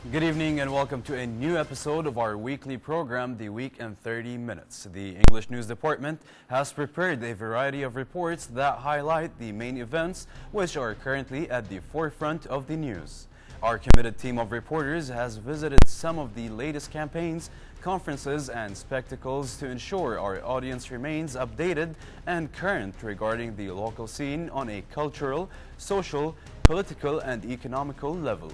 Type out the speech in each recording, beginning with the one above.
Good evening and welcome to a new episode of our weekly program, The Week in 30 Minutes. The English News Department has prepared a variety of reports that highlight the main events which are currently at the forefront of the news. Our committed team of reporters has visited some of the latest campaigns, conferences, and spectacles to ensure our audience remains updated and current regarding the local scene on a cultural, social, political, and economical level.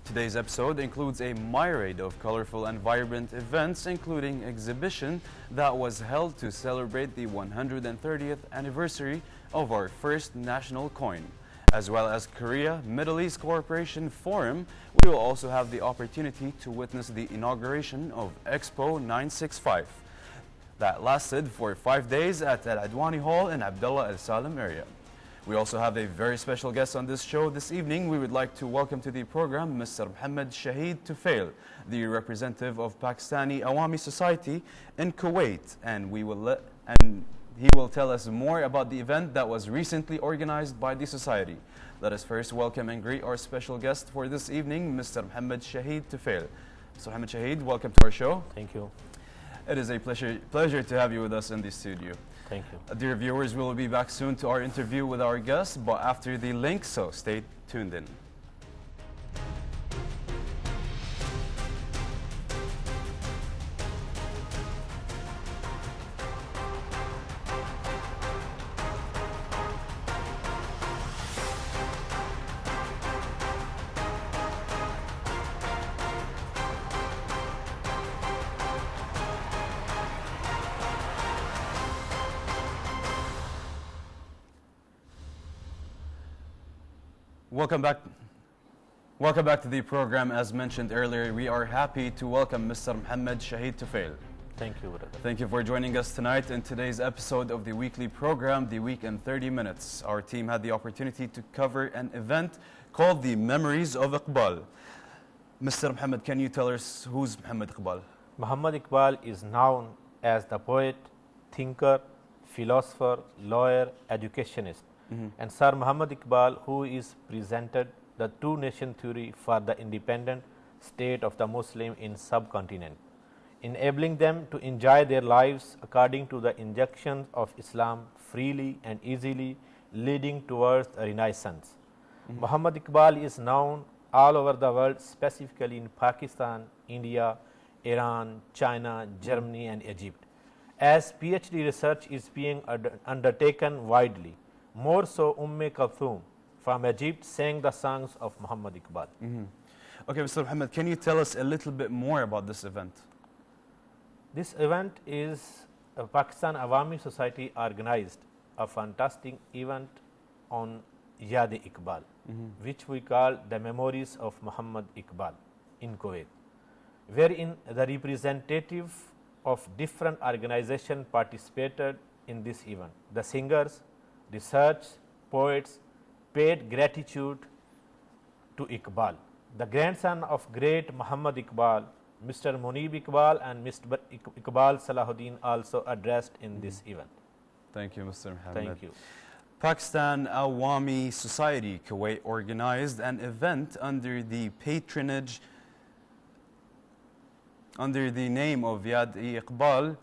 Today's episode includes a myriad of colorful and vibrant events, including exhibition that was held to celebrate the 130th anniversary of our first national coin, as well as Korea Middle East Cooperation Forum. We will also have the opportunity to witness the inauguration of Expo 965 that lasted for 5 days at Al Adwani Hall in Abdullah Al Salim area. We also have a very special guest on this show this evening. We would like to welcome to the program Mr. Mohammed Shahid Tufail, the representative of Pakistani Awami Society in Kuwait, and he will tell us more about the event that was recently organized by the society. Let us first welcome and greet our special guest for this evening, Mr. Mohammed Shahid Tufail. Mr. Mohammed Shahid, welcome to our show. Thank you. It is a pleasure to have you with us in the studio. Thank you. Dear viewers, we will be back soon to our interview with our guests, but after the link, so stay tuned in. Welcome back. Welcome back to the program. As mentioned earlier, we are happy to welcome Mr. Mohammed Shahid Tufail. Thank you, brother. Thank you for joining us tonight in today's episode of the weekly program, The Week in 30 Minutes. Our team had the opportunity to cover an event called the Memories of Iqbal. Mr. Mohammed, can you tell us who's Muhammad Iqbal? Muhammad Iqbal is known as the poet, thinker, philosopher, lawyer, educationist. And Sir Muhammad Iqbal, who is presented the two-nation theory for the independent state of the Muslim in subcontinent, enabling them to enjoy their lives according to the injunctions of Islam freely and easily, leading towards a renaissance. Muhammad Iqbal is known all over the world, specifically in Pakistan, India, Iran, China, Germany, and Egypt, as PhD research is being undertaken widely. More so, Kulthum from Egypt sang the songs of Muhammad Iqbal. Okay, Mr. Mohammed, can you tell us a little bit more about this event? This event is Pakistan Awami Society organized a fantastic event on Yad Iqbal, which we call the Memories of Muhammad Iqbal in Kuwait, wherein the representative of different organizations participated in this event. The singers, research, poets paid gratitude to Iqbal. The grandson of great Muhammad Iqbal, Mr. Munib Iqbal and Mr. Iqbal Salahuddin also addressed in this event. Thank you, Mr. Mohammed. Thank you. Pakistan Awami Society Kuwait organized an event under the patronage, under the name of Yad-e-Iqbal,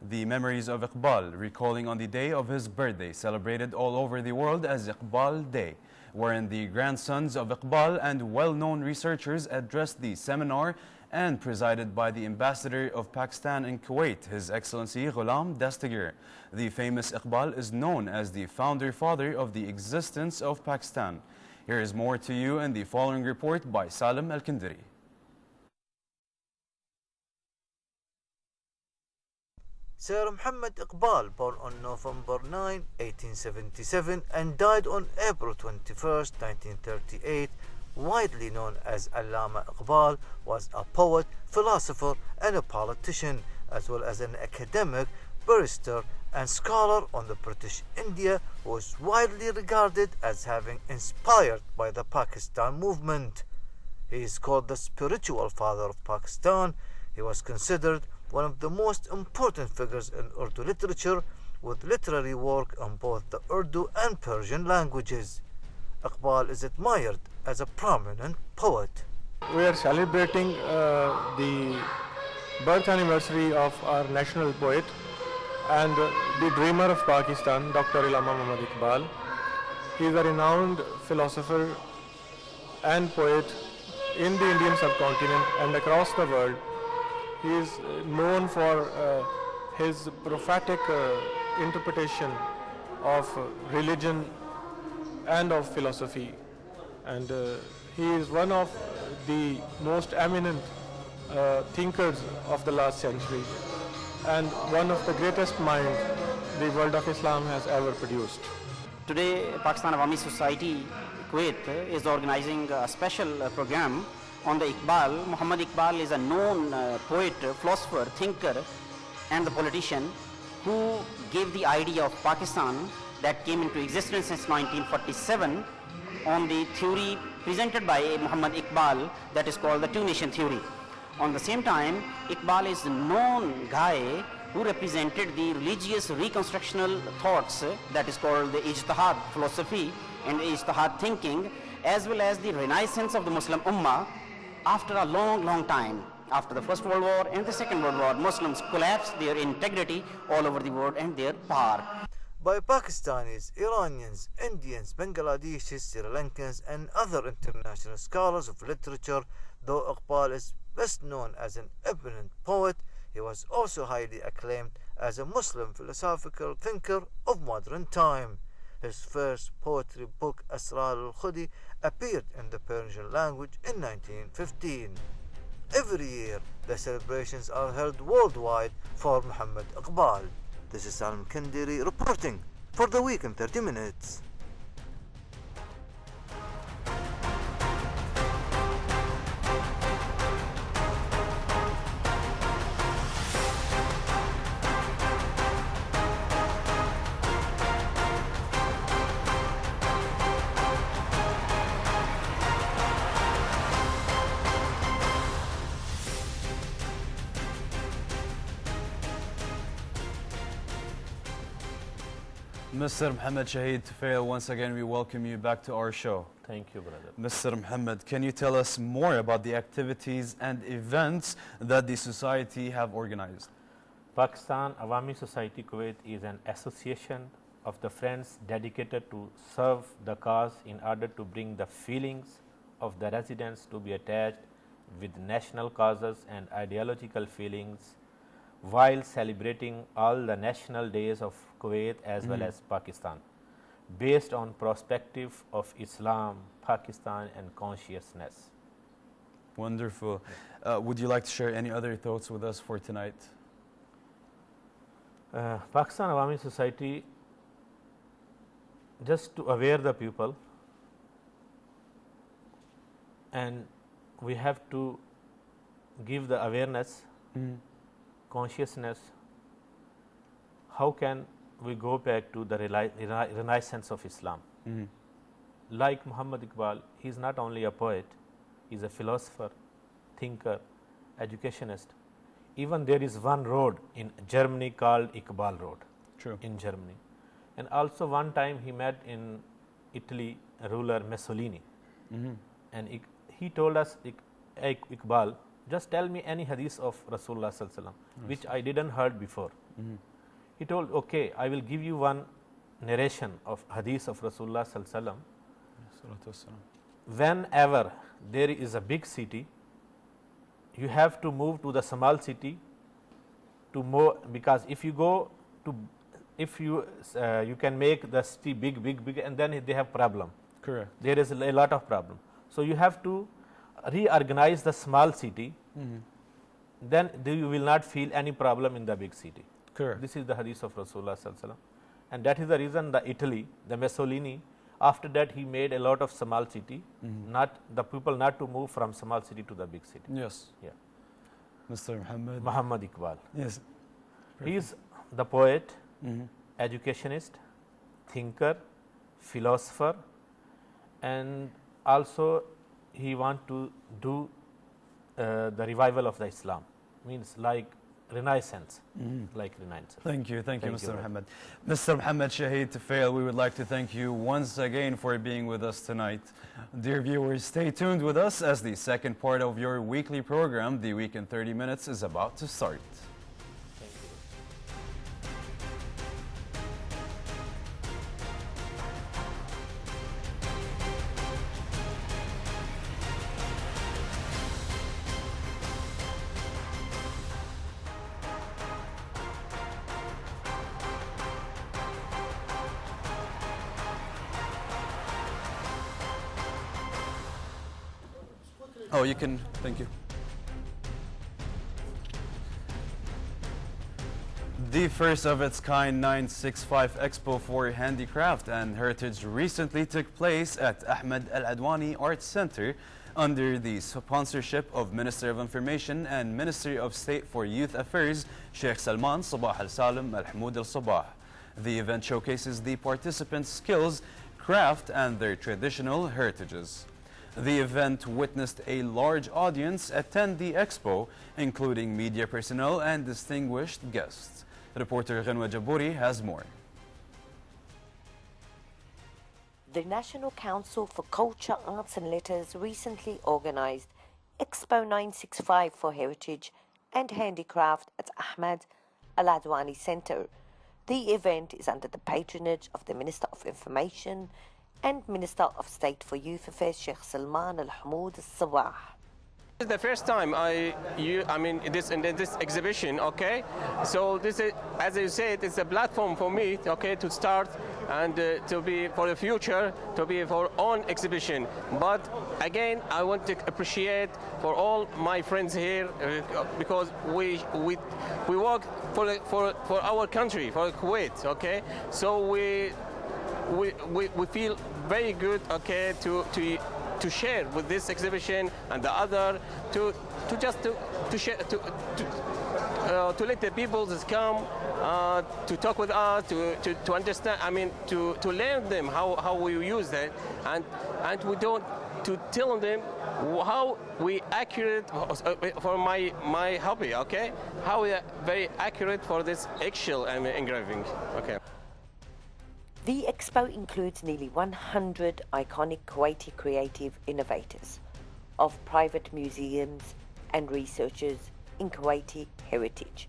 the Memories of Iqbal, recalling on the day of his birthday, celebrated all over the world as Iqbal Day, wherein the grandsons of Iqbal and well-known researchers addressed the seminar and presided by the ambassador of Pakistan in Kuwait, His Excellency Ghulam Dastagir. The famous Iqbal is known as the founder father of the existence of Pakistan. Here is more to you in the following report by Salim Al-Kindiri. Sir Muhammad Iqbal, born on November 9, 1877 and died on April 21, 1938, widely known as Allama Iqbal, was a poet, philosopher and a politician, as well as an academic, barrister and scholar on the British India, who is widely regarded as having inspired by the Pakistan movement. He is called the spiritual father of Pakistan. He was considered one of the most important figures in Urdu literature, with literary work on both the Urdu and Persian languages. Iqbal is admired as a prominent poet. We are celebrating the birth anniversary of our national poet and the dreamer of Pakistan, Dr. Allama Muhammad Iqbal. He is a renowned philosopher and poet in the Indian subcontinent and across the world. He is known for his prophetic interpretation of religion and of philosophy, and he is one of the most eminent thinkers of the last century and one of the greatest minds the world of Islam has ever produced. Today, Pakistan Awami Society, Kuwait, is organizing a special program on the Iqbal. Muhammad Iqbal is a known poet, philosopher, thinker, and the politician who gave the idea of Pakistan that came into existence since 1947 on the theory presented by Muhammad Iqbal that is called the two-nation theory. On the same time, Iqbal is a known guy who represented the religious reconstructional thoughts that is called the Ijtihad philosophy and Ijtihad thinking, as well as the renaissance of the Muslim Ummah after a long time. After the First World War and the Second World War, Muslims collapsed their integrity all over the world and their power. By Pakistanis, Iranians, Indians, Bangladeshis, Sri Lankans, and other international scholars of literature, though Iqbal is best known as an eminent poet, he was also highly acclaimed as a Muslim philosophical thinker of modern time. His first poetry book, Asrar al-Khudi, appeared in the Persian language in 1915. Every year, the celebrations are held worldwide for Muhammad Iqbal. This is Salim Kandiri reporting for the Week in 30 Minutes. Mr. Mohammed Shahid Tufail, once again we welcome you back to our show. Thank you, brother. Mr. Mohammed, can you tell us more about the activities and events that the society have organized? Pakistan Awami Society Kuwait is an association of the friends dedicated to serve the cause in order to bring the feelings of the residents to be attached with national causes and ideological feelings while celebrating all the national days of Kuwait as well as Pakistan, based on perspective of Islam, Pakistan and consciousness. Wonderful. Would you like to share any other thoughts with us for tonight? Pakistan Awami Society, just to aware the people, and we have to give the awareness, consciousness, how can we go back to the renaissance of Islam. Like Muhammad Iqbal, he is not only a poet, he is a philosopher, thinker, educationist. Even there is one road in Germany called Iqbal Road. True. In Germany. And also one time he met in Italy a ruler Mussolini, and he told us, Iqbal, just tell me any hadith of Rasulullah sallallahu alaihi wasallam, which I didn't heard before. He told, okay, I will give you one narration of hadith of Rasulullah sallallahu alaihi wasallam. Whenever there is a big city, you have to move to the small city to more, because if you go to, if you you can make the city big, and then they have problem. Correct. There is a lot of problem. So you have to reorganize the small city, then you will not feel any problem in the big city. Correct. This is the hadith of Rasulullah sallallahu alaihi wasallam, and that is the reason the Italy, the Mussolini, after that he made a lot of small city, not the people not to move from small city to the big city. Yes. Yeah. Mr. Mohammed. Muhammad Iqbal. Yes. He is the poet, educationist, thinker, philosopher, and also he want to do the revival of the Islam. Means like renaissance, like renaissance. Thank you, Thank Mr. you. Mohammed. Mr. Mohammed Shahid Tufail, we would like to thank you once again for being with us tonight. Dear viewers, stay tuned with us as the second part of your weekly program, The Week in 30 Minutes, is about to start. Oh, you can, thank you. The first of its kind 965 Expo for Handicraft and Heritage recently took place at Ahmed Al Adwani Arts Center under the sponsorship of Minister of Information and Ministry of State for Youth Affairs, Sheikh Salman Sabah Al Salim Al Hamoud Al Sabah. The event showcases the participants' skills, craft, and their traditional heritages. The event witnessed a large audience attend the expo, including media personnel and distinguished guests. Reporter Ghanwa Jabouri has more. The National Council for Culture, Arts and Letters recently organized Expo 965 for Heritage and Handicraft at Ahmed Al Adwani Center. The event is under the patronage of the Minister of Information and Minister of State for Youth Affairs, Sheikh Salman Al Hamoud Al Sabah. This is the first time in this exhibition, okay? So this is, as you said, it's a platform for me, okay, to start and to be for the future, to be for own exhibition. But again, I want to appreciate for all my friends here because we work for our country, for Kuwait, okay? So we feel very good, okay, to share with this exhibition and the other to share to let the people come to talk with us to understand, to learn them how we use that and we don't to tell them how we accurate for my hobby, okay, how we are very accurate for this eggshell engraving, okay. The expo includes nearly 100 iconic Kuwaiti creative innovators of private museums and researchers in Kuwaiti heritage,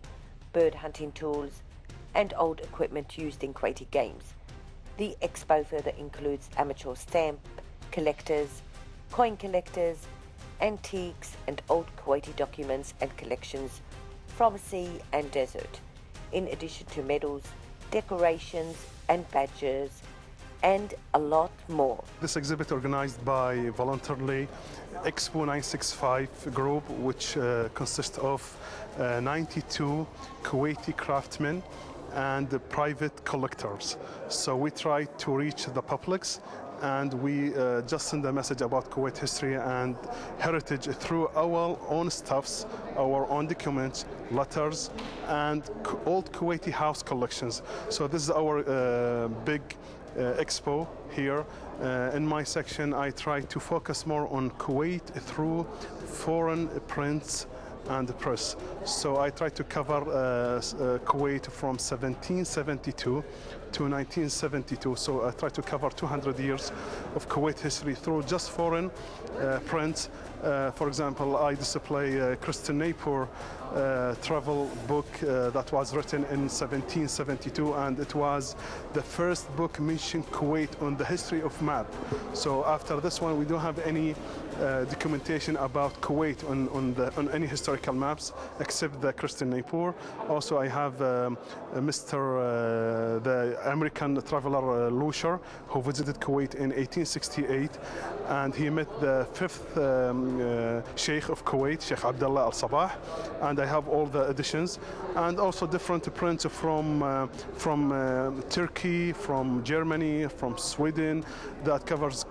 bird hunting tools and old equipment used in Kuwaiti games. The expo further includes amateur stamp collectors, coin collectors, antiques and old Kuwaiti documents and collections from sea and desert, in addition to medals, decorations and badges, and a lot more. This exhibit organized by voluntarily Expo 965 group, which consists of 92 Kuwaiti craftsmen and private collectors. So we try to reach the publics and we just send a message about Kuwait history and heritage through our own stuffs, our own documents, letters, and old Kuwaiti house collections. So this is our big expo here. In my section, I try to focus more on Kuwait through foreign prints and press. So I try to cover Kuwait from 1772 to 1972. So I try to cover 200 years of Kuwait history through just foreign prints. For example, I display Kristen Napor travel book that was written in 1772, and it was the first book mentioning Kuwait on the history of map. So after this one, we don't have any documentation about Kuwait on any historical maps except the Kristen Napor. Also, I have the American traveler Lusher, who visited Kuwait in 1868, and he met the fifth Sheikh of Kuwait, Sheikh Abdullah Al Sabah, and I have all the editions, and also different prints from Turkey, from Germany, from Sweden, that covers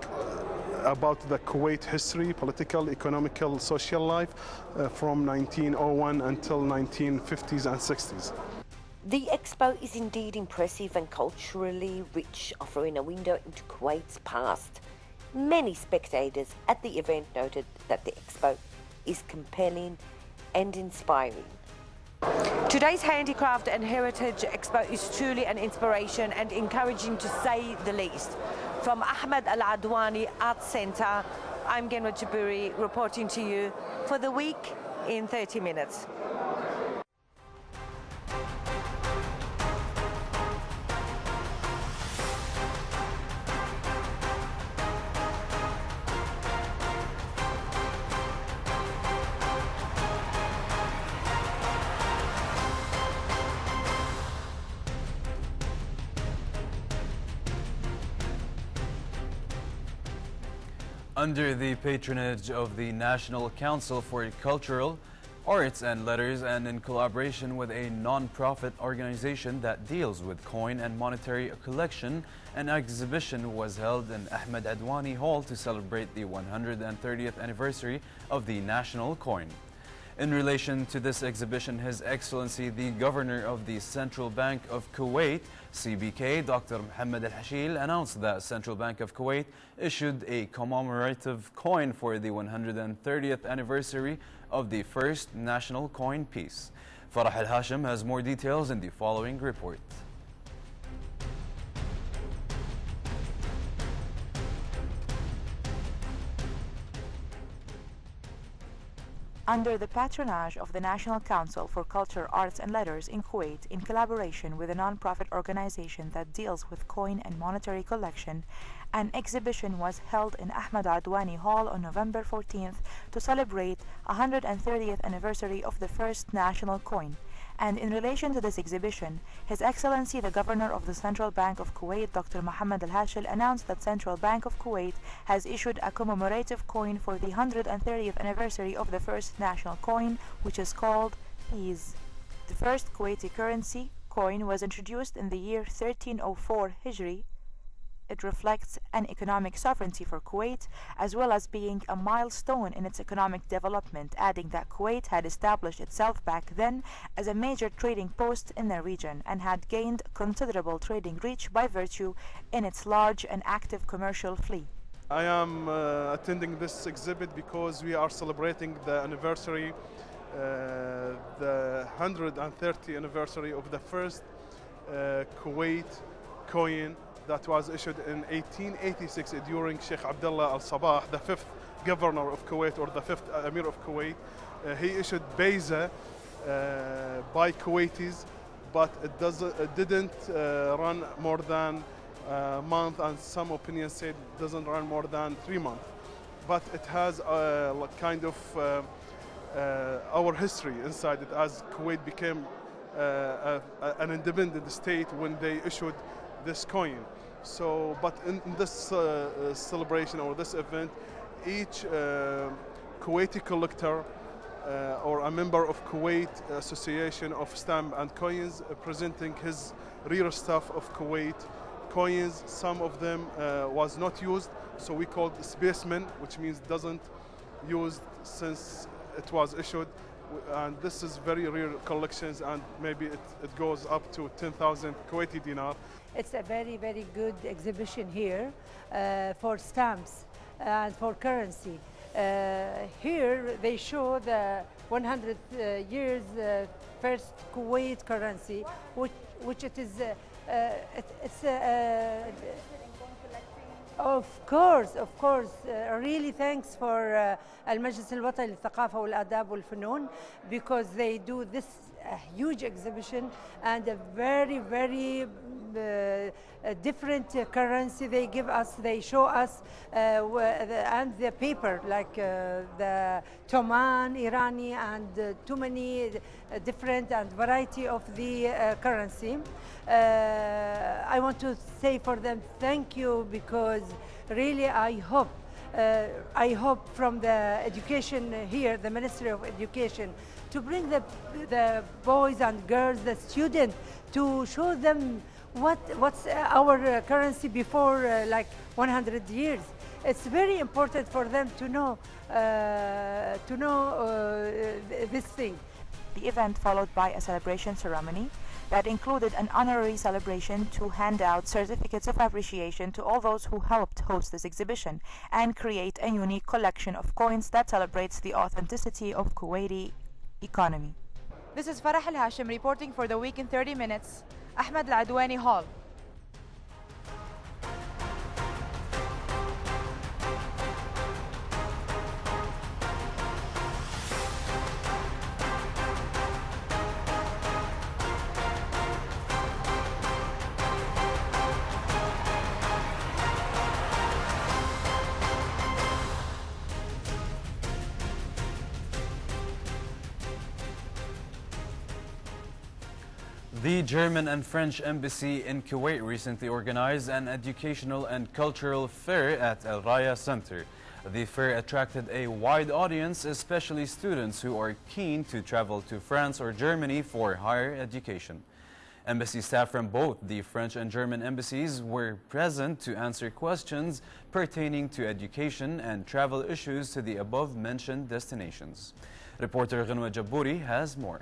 about the Kuwait history, political, economical, social life from 1901 until 1950s and 60s. The expo is indeed impressive and culturally rich, offering a window into Kuwait's past. Many spectators at the event noted that the expo is compelling and inspiring. Today's Handicraft and Heritage Expo is truly an inspiration and encouraging to say the least. From Ahmed Al Adwani Art Center, I'm Genwa Jaburi reporting to you for the week in 30 minutes. Under the patronage of the National Council for Cultural, Arts and Letters, and in collaboration with a non-profit organization that deals with coin and monetary collection, an exhibition was held in Ahmed Adwani Hall to celebrate the 130th anniversary of the national coin. In relation to this exhibition, His Excellency the Governor of the Central Bank of Kuwait, CBK, Dr. Mohammed Al-Hashil, announced that Central Bank of Kuwait issued a commemorative coin for the 130th anniversary of the first national coin piece. Farah Al-Hashim has more details in the following report. Under the patronage of the National Council for Culture, Arts and Letters in Kuwait, in collaboration with a non-profit organization that deals with coin and monetary collection, an exhibition was held in Ahmed Adwani Hall on November 14th to celebrate 130th anniversary of the first national coin. And in relation to this exhibition, His Excellency the Governor of the Central Bank of Kuwait, Dr. Mohammed Al-Hashil, announced that Central Bank of Kuwait has issued a commemorative coin for the 130th anniversary of the first national coin, which is called Peas. The first Kuwaiti currency coin was introduced in the year 1304 Hijri. It reflects an economic sovereignty for Kuwait, as well as being a milestone in its economic development, adding that Kuwait had established itself back then as a major trading post in the region and had gained considerable trading reach by virtue in its large and active commercial fleet. I am attending this exhibit because we are celebrating the anniversary, the 130th anniversary of the first Kuwait coin that was issued in 1886 during Sheikh Abdullah Al-Sabah, the fifth governor of Kuwait, or the fifth Emir of Kuwait. He issued Bayza by Kuwaitis, but it didn't run more than a month, and some opinions said it doesn't run more than 3 months. But it has kind of our history inside it, as Kuwait became an independent state when they issued this coin. So, but in this celebration or this event, each Kuwaiti collector or a member of Kuwait Association of Stamp and Coins presenting his rare stuff of Kuwait coins. Some of them was not used, so we called specimen, which means doesn't used since it was issued. And this is very rare collections, and maybe it goes up to 10,000 Kuwaiti dinar. It's a very, very good exhibition here for stamps and for currency. Here they show the 100 years first Kuwait currency, which it is, it's of course, really thanks for المجلس الوطني للثقافة والآداب والفنون, because they do this huge exhibition and a very, very different currency they give us. They show us and the paper like the Toman, Irani, and too many different and variety of the currency. I want to say for them thank you, because really I hope from the education here, the Ministry of Education, to bring the boys and girls, the students, to show them what's our currency before like 100 years. It's very important for them to know this thing. The event followed by a celebration ceremony that included an honorary celebration to hand out certificates of appreciation to all those who helped host this exhibition and create a unique collection of coins that celebrates the authenticity of Kuwaiti economy. This is Farah Al Hashim reporting for the Week in 30 Minutes. Ahmed Al Adwani Hall. The German and French embassy in Kuwait recently organized an educational and cultural fair at Al Raya Center. The fair attracted a wide audience, especially students who are keen to travel to France or Germany for higher education. Embassy staff from both the French and German embassies were present to answer questions pertaining to education and travel issues to the above-mentioned destinations. Reporter Ghanwa Jabouri has more.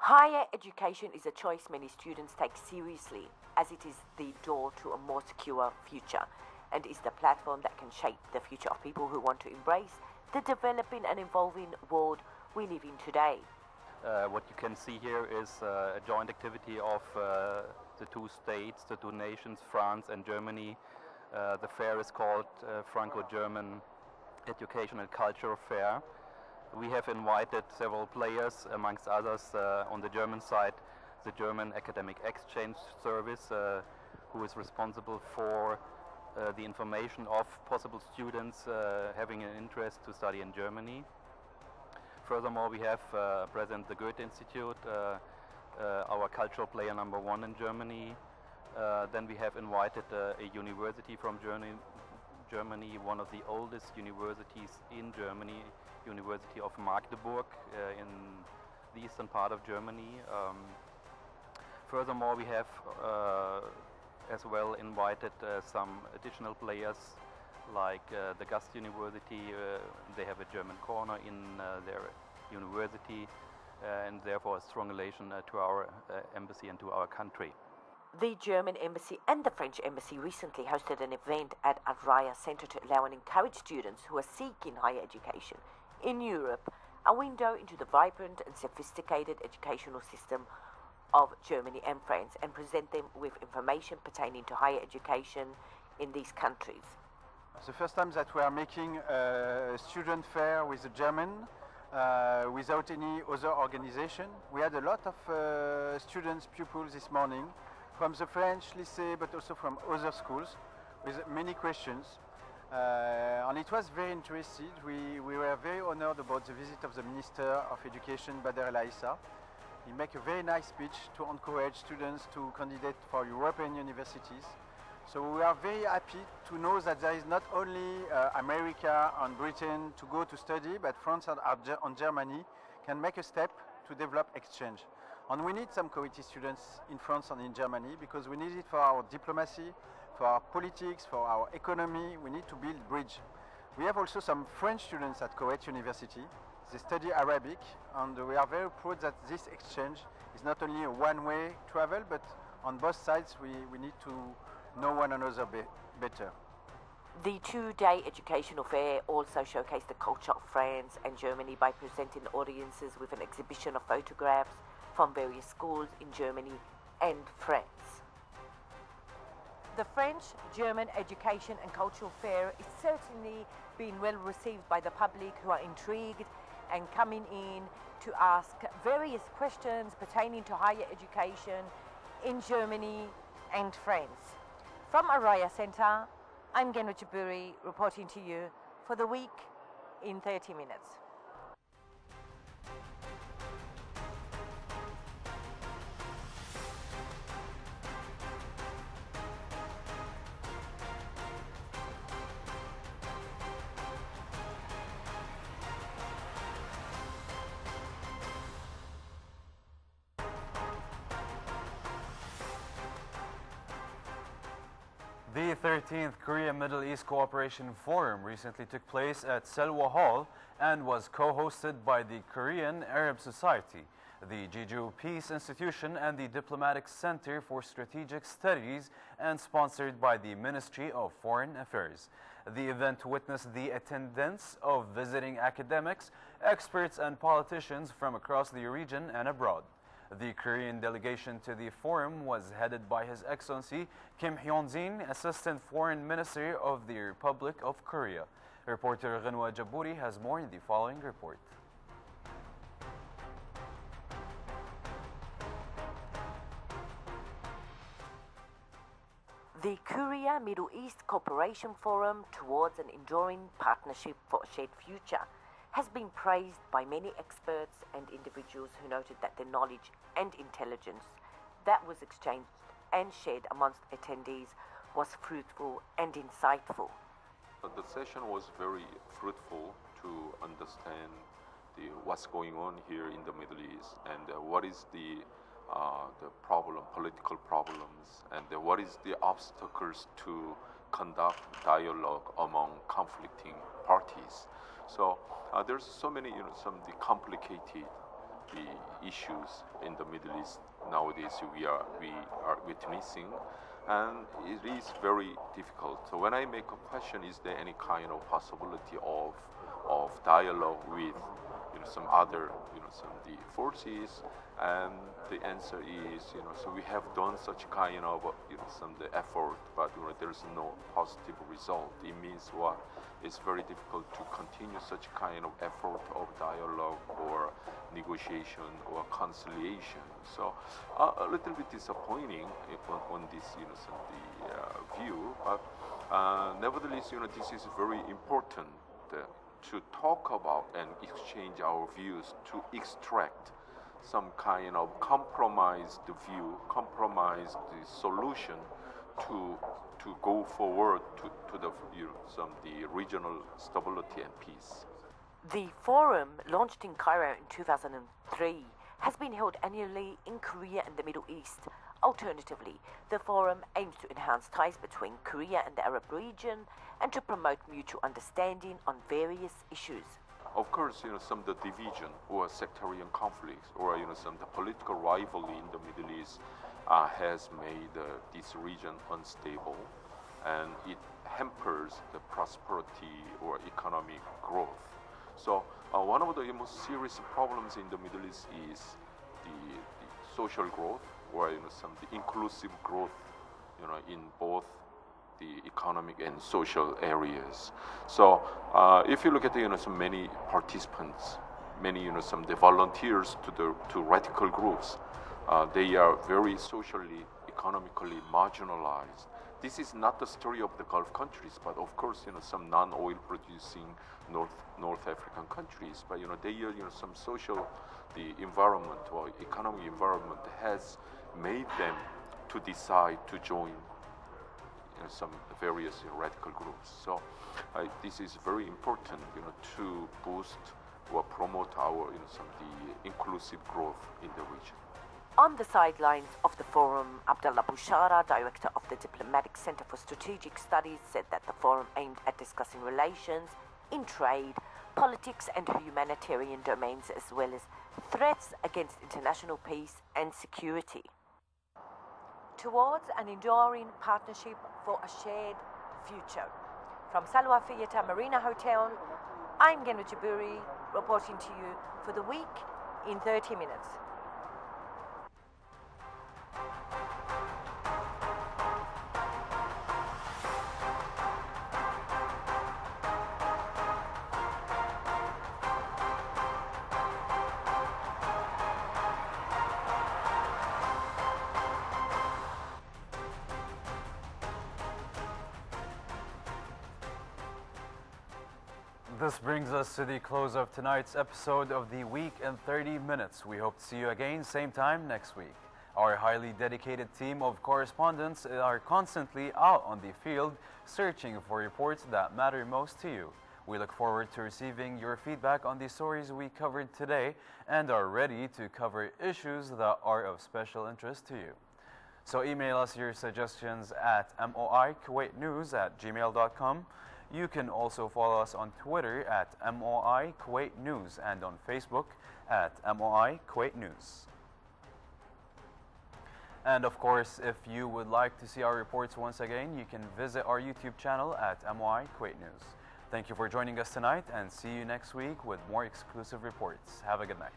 Higher education is a choice many students take seriously, as it is the door to a more secure future and is the platform that can shape the future of people who want to embrace the developing and evolving world we live in today. What you can see here is a joint activity of the two states, the two nations, France and Germany. The fair is called Franco-German Education and Cultural Fair. We have invited several players, amongst others on the German side, the German Academic Exchange Service, who is responsible for the information of possible students having an interest to study in Germany. Furthermore, we have present the Goethe Institute, our cultural player number one in Germany. Then we have invited a university from Germany, one of the oldest universities in Germany, University of Magdeburg in the eastern part of Germany. Furthermore, we have as well invited some additional players like the Gast University. They have a German corner in their university and therefore a strong relation to our embassy and to our country. The German embassy and the French embassy recently hosted an event at Al Raya Center to allow and encourage students who are seeking higher education in Europe a window into the vibrant and sophisticated educational system of Germany and France and present them with information pertaining to higher education in these countries. It's the first time that we are making a student fair with the German without any other organization. We had a lot of students, pupils this morning from the French lycée but also from other schools with many questions. And it was very interesting. We were very honored about the visit of the Minister of Education, Bader El Aissa. He made a very nice speech to encourage students to candidate for European universities. So we are very happy to know that there is not only America and Britain to go to study, but France and Germany can make a step to develop exchange. And we need some Kuwaiti students in France and in Germany because we need it for our diplomacy, for our politics, for our economy. We need to build bridge. We have also some French students at Kuwait University. They study Arabic, and we are very proud that this exchange is not only a one-way travel, but on both sides we need to know one another better. The two-day educational fair also showcased the culture of France and Germany by presenting audiences with an exhibition of photographs from various schools in Germany and France. The French-German Education and Cultural Fair is certainly being well received by the public who are intrigued and coming in to ask various questions pertaining to higher education in Germany and France. From Al Raya Center, I'm Ghanwa Jabouri reporting to you for the Week in 30 Minutes. The 13th Korea-Middle East Cooperation Forum recently took place at Selwa Hall and was co-hosted by the Korean Arab Society. the Jeju Peace Institution and the Diplomatic Center for Strategic Studies, and sponsored by the Ministry of Foreign Affairs. The event witnessed the attendance of visiting academics, experts, and politicians from across the region and abroad. The Korean delegation to the forum was headed by His Excellency Kim Hyun-jin, Assistant Foreign Minister of the Republic of Korea. Reporter Ghanwa Jabouri has more in the following report. The Korea Middle East Cooperation Forum towards an enduring partnership for a shared future has been praised by many experts and individuals who noted that the knowledge and intelligence that was exchanged and shared amongst attendees was fruitful and insightful. The session was very fruitful to understand what's going on here in the Middle East and what is the problem, political problems, and what is the obstacles to conduct dialogue among conflicting parties. So there's so many, some the complicated issues in the Middle East nowadays we are witnessing, and it is very difficult. So when I make a question, is there any kind of possibility of dialogue with some other some the forces, and the answer is so we have done such kind of some the effort, but there's no positive result. It means what? It's very difficult to continue such kind of effort of dialogue or negotiation or conciliation. So a little bit disappointing on this some the view, but nevertheless this is very important to talk about and exchange our views, to extract some kind of compromised view, compromised solution to go forward to the the regional stability and peace. The forum, launched in Cairo in 2003, has been held annually in Korea and the Middle East. Alternatively, the forum aims to enhance ties between Korea and the Arab region and to promote mutual understanding on various issues. Of course, some of the division or sectarian conflicts or some of the political rivalry in the Middle East has made this region unstable, and it hampers the prosperity or economic growth. So one of the most serious problems in the Middle East is the social growth or some of the inclusive growth in both the economic and social areas. So if you look at so many participants, many some of the volunteers to radical groups, they are very socially, economically marginalized. This is not the story of the Gulf countries, but of course some non-oil producing North African countries. But they are some social, the environment or economic environment has made them to decide to join some various radical groups. So this is very important to boost or promote our some the inclusive growth in the region. On the sidelines of the forum, Abdullah Bushara, director of the Diplomatic Center for Strategic Studies, said that the forum aimed at discussing relations in trade, politics and humanitarian domains, as well as threats against international peace and security. Towards an enduring partnership for a shared future. From Salwa Fiyata Marina Hotel, I'm Ghanwa Jabouri, reporting to you for the week in 30 minutes. This brings us to the close of tonight's episode of The Week in 30 Minutes. We hope to see you again same time next week. Our highly dedicated team of correspondents are constantly out on the field searching for reports that matter most to you. We look forward to receiving your feedback on the stories we covered today and are ready to cover issues that are of special interest to you. So email us your suggestions at moikuwaitnews@gmail.com. You can also follow us on Twitter at MOI Kuwait News and on Facebook at MOI Kuwait News. And of course, if you would like to see our reports once again, you can visit our YouTube channel at MOI Kuwait News. Thank you for joining us tonight, and see you next week with more exclusive reports. Have a good night.